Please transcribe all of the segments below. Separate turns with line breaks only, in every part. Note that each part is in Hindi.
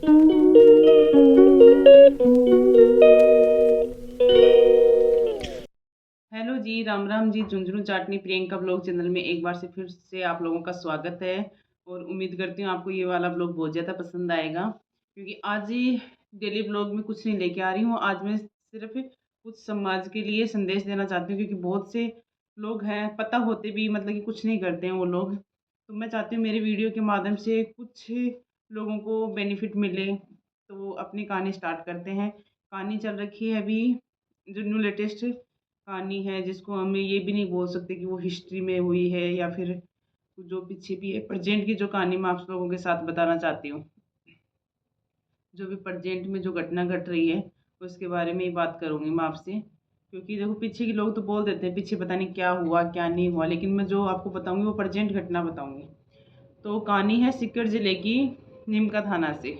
हेलो जी, राम राम जी। झुंझुनू चाटनी प्रियंका ब्लॉग चैनल में एक बार से फिर से आप लोगों का स्वागत है। और उम्मीद करती हूँ आपको ये वाला ब्लॉग बहुत ज़्यादा पसंद आएगा, क्योंकि आज ही डेली ब्लॉग में कुछ नहीं लेके आ रही हूँ। आज मैं सिर्फ कुछ समाज के लिए संदेश देना चाहती हूँ, क्योंकि बहुत से लोग हैं पता होते भी मतलब कि कुछ नहीं करते हैं वो लोग। तो मैं चाहती हूँ मेरी वीडियो के माध्यम से कुछ लोगों को बेनिफिट मिले। तो अपनी कहानी स्टार्ट करते हैं। कहानी चल रखी है अभी जो न्यू लेटेस्ट कहानी है, जिसको हम ये भी नहीं बोल सकते कि वो हिस्ट्री में हुई है या फिर जो पीछे भी है। प्रेजेंट की जो कहानी मैं आप लोगों के साथ बताना चाहती हूँ, जो भी प्रेजेंट में जो घटना घट रही है उसके बारे में ही बात करूँगी मैं आपसे। क्योंकि देखो, पीछे के लोग तो बोल देते हैं पीछे पता नहीं क्या हुआ क्या नहीं हुआ, लेकिन मैं जो आपको बताऊँगी वो प्रेजेंट घटना बताऊँगी। तो कहानी है सीकर ज़िले की नीमका थाना से।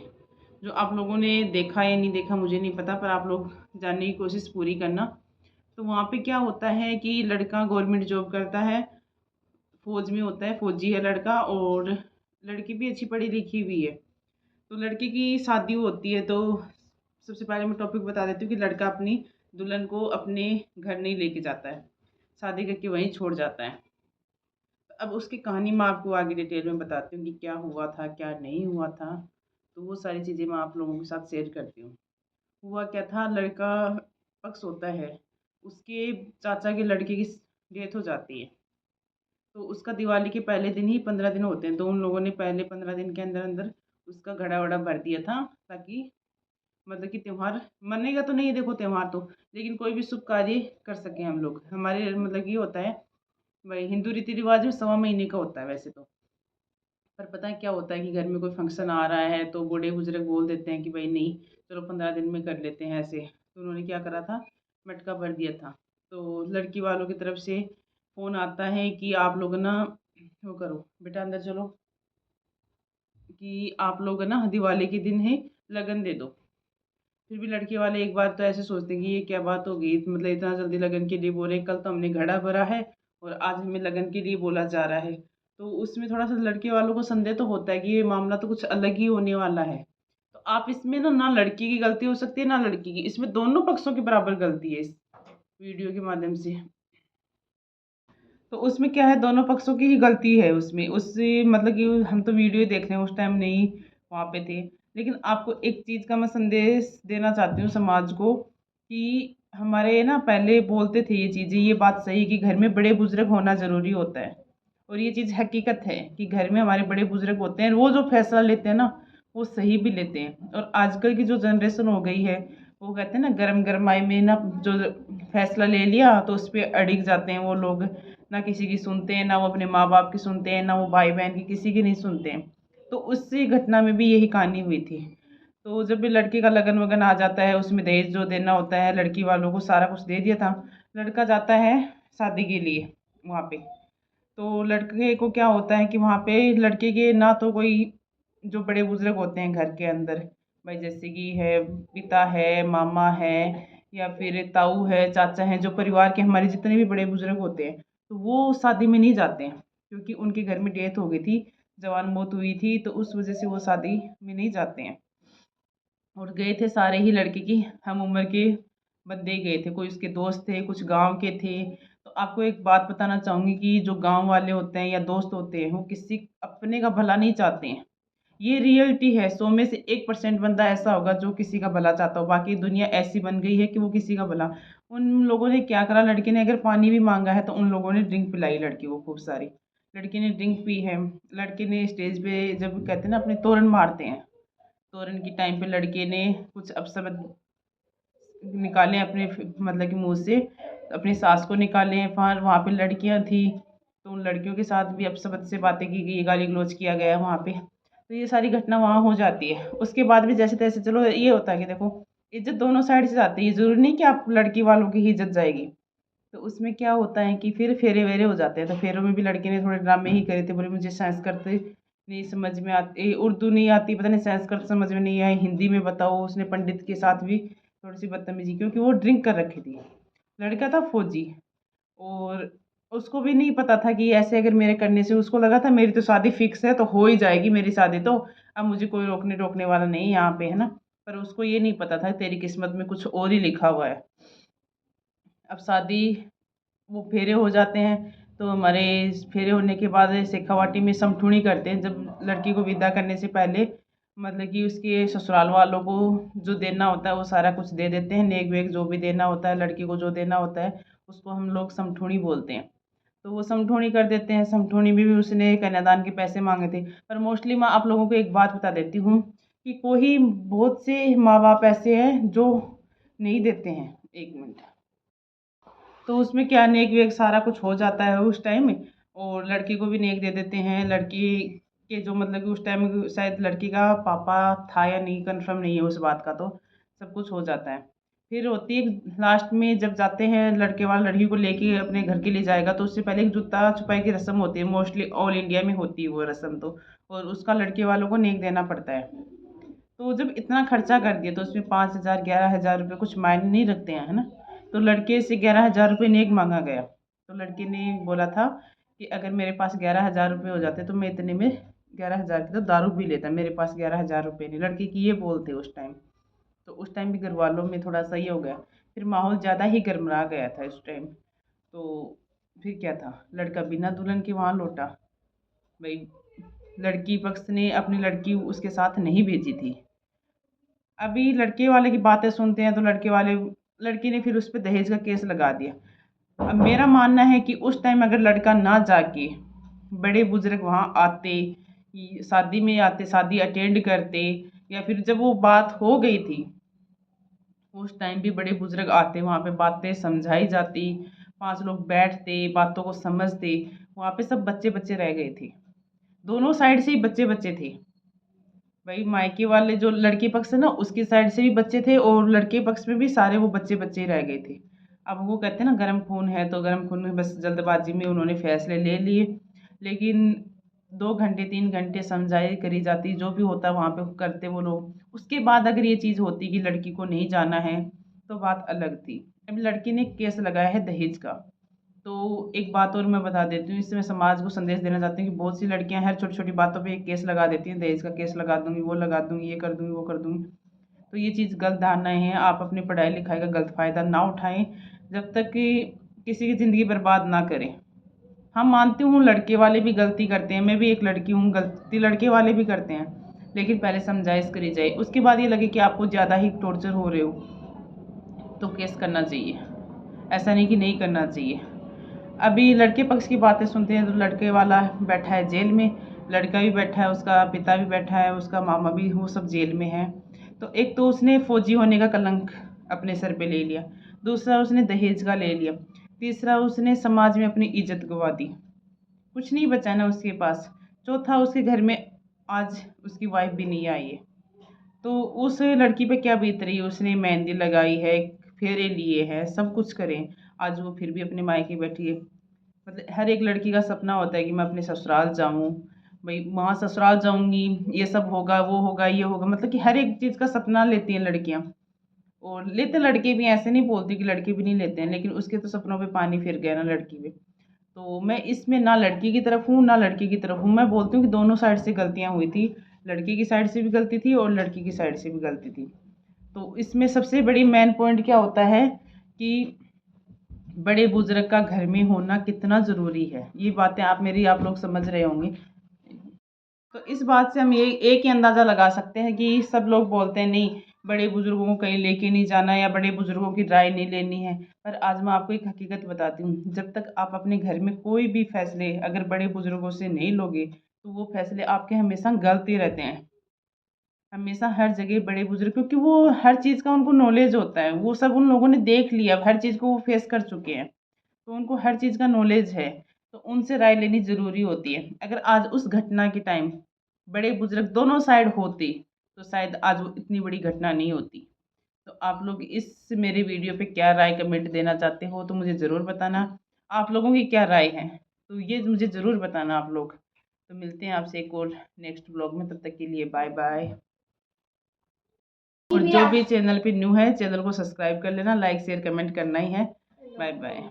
जो आप लोगों ने देखा या नहीं देखा मुझे नहीं पता, पर आप लोग जानने की कोशिश पूरी करना। तो वहाँ पे क्या होता है कि लड़का गवर्नमेंट जॉब करता है, फौज में होता है, फौजी है लड़का। और लड़की भी अच्छी पढ़ी लिखी हुई है। तो लड़के की शादी होती है। तो सबसे पहले मैं टॉपिक बता देती हूँ कि लड़का अपनी दुल्हन को अपने घर नहीं लेके जाता है, शादी करके वहीं छोड़ जाता है। अब उसकी कहानी मैं आपको आगे डिटेल में बताती हूँ कि क्या हुआ था क्या नहीं हुआ था। तो वो सारी चीज़ें मैं आप लोगों के साथ शेयर करती हूँ। हुआ क्या था, लड़का पक्ष होता है, उसके चाचा के लड़के की डेथ हो जाती है। तो उसका दिवाली के पहले दिन ही 15 दिन होते हैं, तो उन लोगों ने पहले 15 दिन के अंदर अंदर उसका घड़ा वड़ा भर दिया था, ताकि मतलब कि त्यौहार मनेगा तो नहीं, देखो त्यौहार तो, लेकिन कोई भी शुभ कार्य कर सकें हम लोग। हमारे मतलब ये होता है भाई, हिंदू रीति रिवाज में 1.25 महीने का होता है वैसे तो। पर पता है क्या होता है कि घर में कोई फंक्शन आ रहा है तो बूढ़े बुजुर्ग बोल देते हैं कि भाई नहीं, चलो 15 दिन में कर लेते हैं ऐसे। तो उन्होंने क्या करा था, मटका भर दिया था। तो लड़की वालों की तरफ से फ़ोन आता है कि आप लोग ना वो करो बेटा, अंदर चलो, कि आप लोग ना दिवाली के दिन है लगन दे दो। फिर भी लड़के वाले एक बार तो ऐसे सोचते हैं कि ये क्या बात हो गई, मतलब इतना जल्दी लगन के लिए बोल रहे हैं, कल तो हमने घड़ा भरा है और आज हमें लगन के लिए बोला जा रहा है। तो उसमें थोड़ा सा लड़के वालों को संदेह तो होता है कि ये मामला तो कुछ अलग ही होने वाला है। तो आप इसमें ना ना लड़की की गलती हो सकती है ना लड़की की, इसमें दोनों पक्षों की बराबर गलती है इस वीडियो के माध्यम से। तो उसमें क्या है, दोनों पक्षों की ही गलती है उसमें। उससे मतलब कि हम तो वीडियो देख रहे हैं, उस टाइम नहीं वहाँ पे थे। लेकिन आपको एक चीज़ का मैं संदेश देना चाहती हूँ समाज को, कि हमारे ना पहले बोलते थे ये चीज़ें, ये बात सही कि घर में बड़े बुजुर्ग होना ज़रूरी होता है। और ये चीज़ हकीकत है कि घर में हमारे बड़े बुजुर्ग होते हैं, वो जो फैसला लेते हैं ना वो सही भी लेते हैं। और आजकल की जो जनरेशन हो गई है, वो कहते हैं ना गरम गरमाई में ना जो फैसला ले लिया तो उस पर अड़िग जाते हैं वो लोग। ना किसी की सुनते हैं, ना वो अपने माँ बाप की सुनते हैं, ना वो भाई बहन की किसी की नहीं सुनते हैं। तो उसी घटना में भी यही कहानी हुई थी। तो जब भी लड़के का लगन वगन आ जाता है, उसमें दहेज जो देना होता है, लड़की वालों को सारा कुछ दे दिया था। लड़का जाता है शादी के लिए वहाँ पे। तो लड़के को क्या होता है कि वहाँ पे लड़के के ना तो कोई जो बड़े बुजुर्ग होते हैं घर के अंदर, भाई जैसे कि है पिता है, मामा है, या फिर ताऊ है, चाचा है, जो परिवार के हमारे जितने भी बड़े बुजुर्ग होते हैं, तो वो शादी में नहीं जाते हैं। क्योंकि उनके घर में डेथ हो गई थी, जवान मौत हुई थी, तो उस वजह से वो शादी में नहीं जाते हैं। और गए थे सारे ही लड़के की हम उम्र के बंदे गए थे, कोई उसके दोस्त थे, कुछ गांव के थे। तो आपको एक बात बताना चाहूँगी कि जो गांव वाले होते हैं या दोस्त होते हैं, वो किसी अपने का भला नहीं चाहते हैं। ये रियलिटी है। 100 में से 1% बंदा ऐसा होगा जो किसी का भला चाहता हो। बाकी दुनिया ऐसी बन गई है कि वो किसी का भला। उन लोगों ने क्या करा, लड़के ने अगर पानी भी मांगा है तो उन लोगों ने ड्रिंक पिलाई लड़की को खूब सारी। लड़की ने ड्रिंक पी है। लड़के ने स्टेज पे जब कहते हैं ना अपने तोरन मारते हैं, तोरन की टाइम पे लड़के ने कुछ अपशब्द निकाले अपने मतलब कि मुँह से, अपनी सास को निकाले हैं। फिर वहाँ पे लड़कियाँ थी, तो उन लड़कियों के साथ भी अपशब्द से बातें की गई, गाली गलौज किया गया है वहाँ पे। तो ये सारी घटना वहाँ हो जाती है। उसके बाद भी जैसे तैसे चलो ये होता है कि देखो, इज़्ज़त दोनों साइड से जाती है। ये ज़रूरी नहीं कि आप लड़की वालों की ही इज़्ज़त जाएगी। तो उसमें क्या होता है कि फिर फेरे-वेरे हो जाते हैं। तो फेरों में भी लड़के ने थोड़े ड्रामे ही करे थे। बोले मुझे संस्कृत नहीं समझ में आती, उर्दू नहीं आती, पता नहीं संस्कृत समझ में नहीं आई, हिंदी में बताओ। उसने पंडित के साथ भी थोड़ी-सी बदतमीज़ी, क्योंकि वो ड्रिंक कर रखी थी। लड़का था फौजी। और उसको भी नहीं पता था कि ऐसे अगर मेरे करने से, उसको लगा था मेरी तो शादी फिक्स है तो हो ही जाएगी मेरी शादी तो। अब मुझे कोई रोकने टोकने वाला नहीं यहाँ पे, है ना। पर उसको ये नहीं पता था तेरी किस्मत में कुछ और ही लिखा हुआ है। अब शादी, वो फेरे हो जाते हैं, तो हमारे फेरे होने के बाद शेखावाटी में समठूणी करते हैं। जब लड़की को विदा करने से पहले मतलब कि उसके ससुराल वालों को जो देना होता है वो सारा कुछ दे देते हैं, नेक वेग जो भी देना होता है, लड़की को जो देना होता है उसको हम लोग समठूणी बोलते हैं। तो वो समठूणी कर देते हैं। समठूणी में भी उसने कन्यादान के पैसे मांगे थे। पर मोस्टली मैं आप लोगों को एक बात बता देती हूँ कि कोई बहुत से माँ बाप ऐसे हैं जो नहीं देते हैं। एक मिनट। तो उसमें क्या नेक वेक सारा कुछ हो जाता है उस टाइम में, और लड़की को भी नेक दे देते हैं। लड़की के जो मतलब कि उस टाइम शायद लड़की का पापा था या नहीं, कंफर्म नहीं है उस बात का, तो सब कुछ हो जाता है। फिर होती है लास्ट में जब जाते हैं लड़के वाला लड़की को लेके अपने घर के लिए जाएगा, तो उससे पहले एक जूता छुपाई की रस्म होती है। मोस्टली ऑल इंडिया में होती है वो रस्म, तो और उसका लड़के वालों को नेक देना पड़ता है। तो जब इतना खर्चा कर दिया तो उसमें 5,000 11,000 रुपये कुछ मायने नहीं रखते हैं, है ना। तो लड़के से 11,000 रुपये नेक मांगा गया। तो लड़के ने बोला था कि अगर मेरे पास 11,000 रुपये हो जाते तो मैं इतने में 11,000 की तो दारू पी लेता, मेरे पास 11,000 रुपये नहीं। लड़के की ये बोल थे उस टाइम। तो उस टाइम भी घर वालों में थोड़ा सा ये हो गया। फिर माहौल ज़्यादा ही गर्मरा गया था इस टाइम। तो फिर क्या था, लड़का बिना दुल्हन के वहाँ लौटा। भाई लड़की पक्ष ने अपनी लड़की उसके साथ नहीं भेजी थी। अभी लड़के वाले की बातें सुनते हैं तो लड़की ने फिर उस पर दहेज का केस लगा दिया। अब मेरा मानना है कि उस टाइम अगर लड़का ना जाके बड़े बुजुर्ग वहाँ आते, शादी में आते, शादी अटेंड करते, या फिर जब वो बात हो गई थी उस टाइम भी बड़े बुजुर्ग आते, वहाँ पे बातें समझाई जाती, 5 लोग बैठते, बातों को समझते। वहाँ पे सब बच्चे बच्चे रह गए थे, दोनों साइड से ही बच्चे बच्चे थे। भाई मायके वाले जो लड़के पक्ष है ना उसकी साइड से भी बच्चे थे, और लड़के पक्ष में भी सारे वो बच्चे बच्चे ही रह गए थे। अब वो कहते हैं ना गर्म खून है, तो गर्म खून में बस जल्दबाजी में उन्होंने फैसले ले लिए। लेकिन 2 घंटे 3 घंटे समझाई करी जाती, जो भी होता वहाँ पे करते वो लोग। उसके बाद अगर ये चीज़ होती कि लड़की को नहीं जाना है तो बात अलग थी। अब लड़की ने केस लगाया है दहेज का। तो एक बात और मैं बता देती हूँ, इससे मैं समाज को संदेश देना चाहती हूँ कि बहुत सी लड़कियां हर छोटी छोटी बातों पे एक केस लगा देती हैं, दहेज का केस लगा दूंगी, वो लगा दूंगी, ये कर दूंगी, वो कर दूंगी। तो ये चीज़ गलत धारणाएं हैं। आप अपनी पढ़ाई लिखाई का गलत फ़ायदा ना उठाएं, जब तक कि किसी की ज़िंदगी बर्बाद ना करें। हम मानती हूँ लड़के वाले भी गलती करते हैं, मैं भी एक लड़की हूँ, गलती लड़के वाले भी करते हैं। लेकिन पहले समझाइश करी जाए, उसके बाद ये लगे कि आपको ज़्यादा ही टॉर्चर हो रहे हो तो केस करना चाहिए, ऐसा नहीं कि नहीं करना चाहिए। अभी लड़के पक्ष की बातें सुनते हैं तो लड़के वाला बैठा है जेल में, लड़का भी बैठा है, उसका पिता भी बैठा है, उसका मामा भी, वो सब जेल में है। तो एक तो उसने फौजी होने का कलंक अपने सर पे ले लिया, दूसरा उसने दहेज का ले लिया, तीसरा उसने समाज में अपनी इज्जत गंवा दी, कुछ नहीं बचा ना उसके पास। चौथा उसके घर में आज उसकी वाइफ भी नहीं आई है। तो उस लड़की पे क्या बीत रही है, उसने मेहंदी लगाई है, फेरे लिए हैं, सब कुछ करें, आज वो फिर भी अपने मायके बैठी है। मतलब हर एक लड़की का सपना होता है कि मैं अपने ससुराल जाऊं, भाई वहाँ ससुराल जाऊंगी, ये सब होगा, वो होगा, ये होगा, मतलब कि हर एक चीज़ का सपना लेती हैं लड़कियां। और लेते लड़के भी, ऐसे नहीं बोलती कि लड़के भी नहीं लेते हैं, लेकिन उसके तो सपनों पे पानी फिर गया ना लड़की पे। तो मैं इसमें ना लड़की की तरफ हूँ ना लड़के की तरफ हूँ, मैं बोलती हूँ कि दोनों साइड से गलतियाँ हुई थी। लड़की की साइड से भी गलती थी और लड़की की साइड से भी गलती थी। तो इसमें सबसे बड़ी मेन पॉइंट क्या होता है कि बड़े बुजुर्ग का घर में होना कितना ज़रूरी है, ये बातें आप लोग समझ रहे होंगे। तो इस बात से हम ये एक ही अंदाज़ा लगा सकते हैं कि सब लोग बोलते हैं नहीं, बड़े बुजुर्गों को कहीं लेके नहीं जाना या बड़े बुजुर्गों की राय नहीं लेनी है। पर आज मैं आपको एक हकीकत बताती हूँ, जब तक आप अपने घर में कोई भी फैसले अगर बड़े बुजुर्गों से नहीं लोगे तो वो फैसले आपके हमेशा गलत ही रहते हैं। हमेशा हर जगह बड़े बुजुर्ग, क्योंकि वो हर चीज़ का उनको नॉलेज होता है, वो सब उन लोगों ने देख लिया, हर चीज़ को वो फेस कर चुके हैं, तो उनको हर चीज़ का नॉलेज है। तो उनसे राय लेनी ज़रूरी होती है। अगर आज उस घटना के टाइम बड़े बुजुर्ग दोनों साइड होते तो शायद आज वो इतनी बड़ी घटना नहीं होती। तो आप लोग इस मेरे वीडियो पे क्या राय कमेंट देना चाहते हो तो मुझे ज़रूर बताना। आप लोगों की क्या राय है तो ये मुझे ज़रूर बताना आप लोग। तो मिलते हैं आपसे एक और नेक्स्ट ब्लॉग में, तब तक के लिए बाय बाय। और जो भी चैनल पे न्यू है चैनल को सब्सक्राइब कर लेना, लाइक शेयर कमेंट करना ही है। Bye bye.